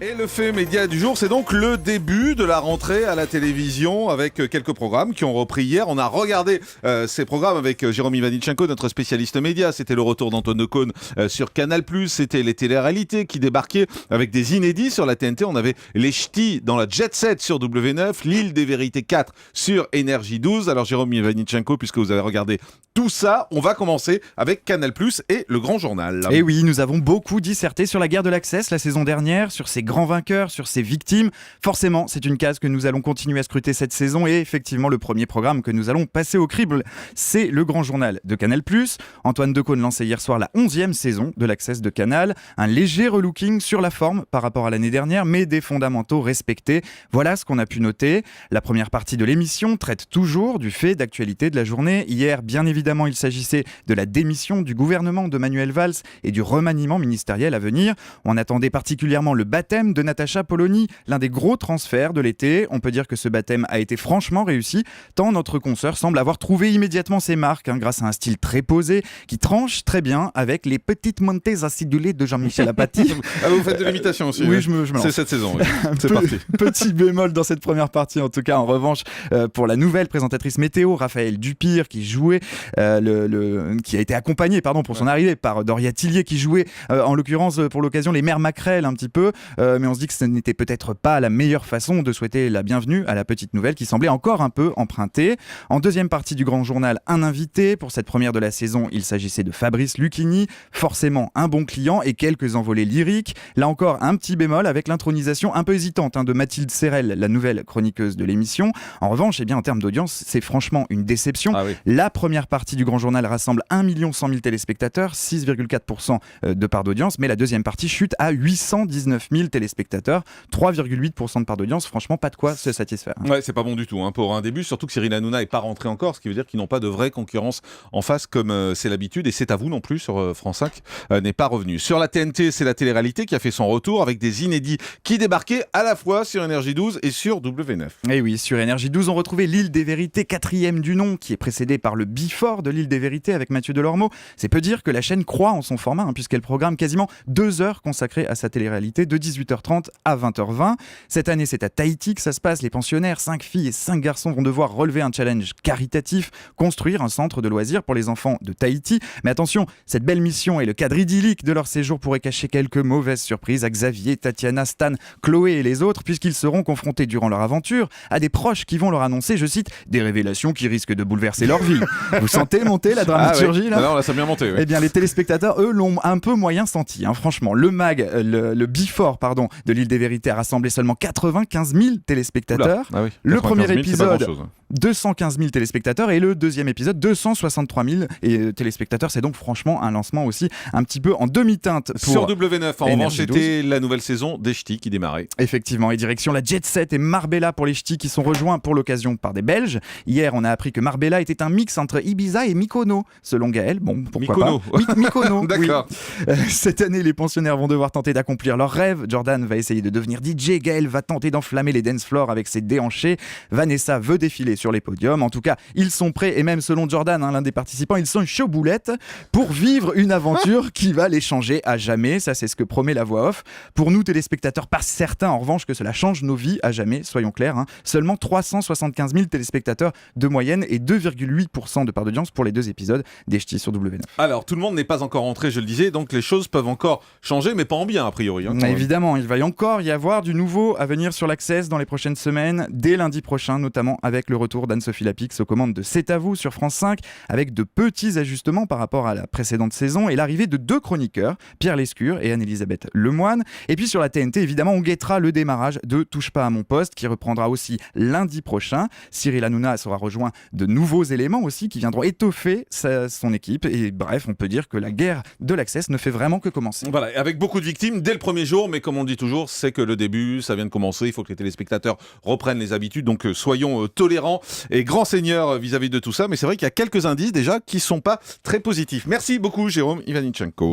Et le fait média du jour, c'est donc le début de la rentrée à la télévision avec quelques programmes qui ont repris hier. On a regardé ces programmes avec Jérôme Ivanichenko, notre spécialiste média. C'était le retour d'Antoine Decaune sur Canal+, c'était les télé-réalités qui débarquaient avec des inédits sur la TNT. On avait les ch'tis dans la Jet Set sur W9, l'île des vérités 4 sur Énergie 12. Alors Jérôme Ivanichenko, puisque vous avez regardé tout ça, on va commencer avec Canal+ et le Grand Journal. Et oui, nous avons beaucoup disserté sur la guerre de l'Access la saison dernière, sur ses grands vainqueurs, sur ses victimes. Forcément, c'est une case que nous allons continuer à scruter cette saison et effectivement, le premier programme que nous allons passer au crible, c'est le Grand Journal de Canal+. Antoine Decaune lançait hier soir la 11e saison de l'Access de Canal. Un léger relooking sur la forme par rapport à l'année dernière, mais des fondamentaux respectés. Voilà ce qu'on a pu noter. La première partie de l'émission traite toujours du fait d'actualité de la journée. Hier, bien évidemment, il s'agissait de la démission du gouvernement de Manuel Valls et du remaniement ministériel à venir. On attendait particulièrement le baptême de Natacha Polony, l'un des gros transferts de l'été. On peut dire que ce baptême a été franchement réussi, tant notre consoeur semble avoir trouvé immédiatement ses marques, grâce à un style très posé, qui tranche très bien avec les petites montées acidulées de Jean-Michel Apathy. Ah, vous faites de l'imitation aussi. Oui, je me lance. C'est cette saison, oui. C'est parti. Petit bémol dans cette première partie, en tout cas. En revanche, pour la nouvelle présentatrice météo, Raphaël Dupire, qui jouait, qui a été accompagnée, pour son arrivée, par Doria Tillier, qui jouait, en l'occurrence, pour l'occasion, les mères Maquerel un petit peu. Mais on se dit que ce n'était peut-être pas la meilleure façon de souhaiter la bienvenue à la petite nouvelle qui semblait encore un peu empruntée. En deuxième partie du Grand Journal, un invité. Pour cette première de la saison, il s'agissait de Fabrice Lucchini, forcément un bon client et quelques envolées lyriques. Là encore, un petit bémol avec l'intronisation un peu hésitante de Mathilde Serrel, la nouvelle chroniqueuse de l'émission. En revanche, en termes d'audience, c'est franchement une déception. Ah oui. La première partie du Grand Journal rassemble 1 100 000 téléspectateurs, 6,4% de part d'audience, mais la deuxième partie chute à 819 000 téléspectateurs, 3,8% de part d'audience. Franchement, pas de quoi se satisfaire. Ouais, c'est pas bon du tout pour un début, surtout que Cyril Hanouna n'est pas rentré encore, ce qui veut dire qu'ils n'ont pas de vraie concurrence en face comme c'est l'habitude, et C'est à vous non plus sur France 5 n'est pas revenu. Sur la TNT, c'est la télé-réalité qui a fait son retour avec des inédits qui débarquaient à la fois sur Énergie 12 et sur W9. Et oui, sur Énergie 12, on retrouvait l'île des vérités, 4e du nom, qui est précédée par le Before de l'île des vérités avec Mathieu Delormeau. C'est peu dire que la chaîne croît en son format, puisqu'elle programme quasiment 2 heures consacrées à sa télé-réalité de 18h30 à 20h20. Cette année, c'est à Tahiti que ça se passe. Les pensionnaires, 5 filles et 5 garçons, vont devoir relever un challenge caritatif, construire un centre de loisirs pour les enfants de Tahiti. Mais attention, cette belle mission et le cadre idyllique de leur séjour pourraient cacher quelques mauvaises surprises à Xavier, Tatiana, Stan, Chloé et les autres, puisqu'ils seront confrontés durant leur aventure à des proches qui vont leur annoncer, je cite, des révélations qui risquent de bouleverser leur vie. Vous sentez monter la dramaturgie là ? Non, là ça a bien monté. Oui. Eh bien, les téléspectateurs, eux, l'ont un peu moyen senti. Franchement, le Before de l'île des vérités a rassemblé seulement 95 000 téléspectateurs. Ah oui, le premier 000, épisode, 215 000 téléspectateurs, et le deuxième épisode, 263 000 téléspectateurs. C'est donc franchement un lancement aussi un petit peu en demi-teinte. Sur W9, en revanche, c'était la nouvelle saison des ch'tis qui démarrait. Effectivement, et direction la Jet Set et Marbella pour les ch'tis qui sont rejoints pour l'occasion par des Belges. Hier, on a appris que Marbella était un mix entre Ibiza et Mykonos, selon Gaël. Bon, pourquoi pas. Mykonos. D'accord. Oui. Cette année, les pensionnaires vont devoir tenter d'accomplir leurs rêves. Jordan va essayer de devenir DJ. Gaël va tenter d'enflammer les dance floors avec ses déhanchés. Vanessa veut défiler sur les podiums. En tout cas, ils sont prêts. Et même selon Jordan, l'un des participants, ils sont chauds boulettes pour vivre une aventure qui va les changer à jamais. Ça, c'est ce que promet la voix off. Pour nous, téléspectateurs, pas certains en revanche que cela change nos vies à jamais, soyons clairs. Seulement 375 000 téléspectateurs de moyenne et 2,8% de part d'audience pour les 2 épisodes des ch'tis sur W9. Alors, tout le monde n'est pas encore rentré, je le disais, donc les choses peuvent encore changer, mais pas en bien a priori. Évidemment, il va encore y avoir du nouveau à venir sur l'Access dans les prochaines semaines, dès lundi prochain, notamment avec le retour d'Anne-Sophie Lapix aux commandes de C'est à vous sur France 5, avec de petits ajustements par rapport à la précédente saison et l'arrivée de 2 chroniqueurs, Pierre Lescure et Anne-Elisabeth Lemoine. Et puis sur la TNT, évidemment, on guettera le démarrage de Touche pas à mon poste, qui reprendra aussi lundi prochain. Cyril Hanouna sera rejoint de nouveaux éléments aussi qui viendront étoffer son équipe. Et bref, on peut dire que la guerre de l'Access ne fait vraiment que commencer. Voilà, avec beaucoup de victimes dès le premier jour, mais comme on le dit toujours, c'est que le début, ça vient de commencer. Il faut que les téléspectateurs reprennent les habitudes, donc soyons tolérants et grands seigneurs vis-à-vis de tout ça. Mais c'est vrai qu'il y a quelques indices déjà qui sont pas très positifs. Merci beaucoup, Jérôme Ivanichenko.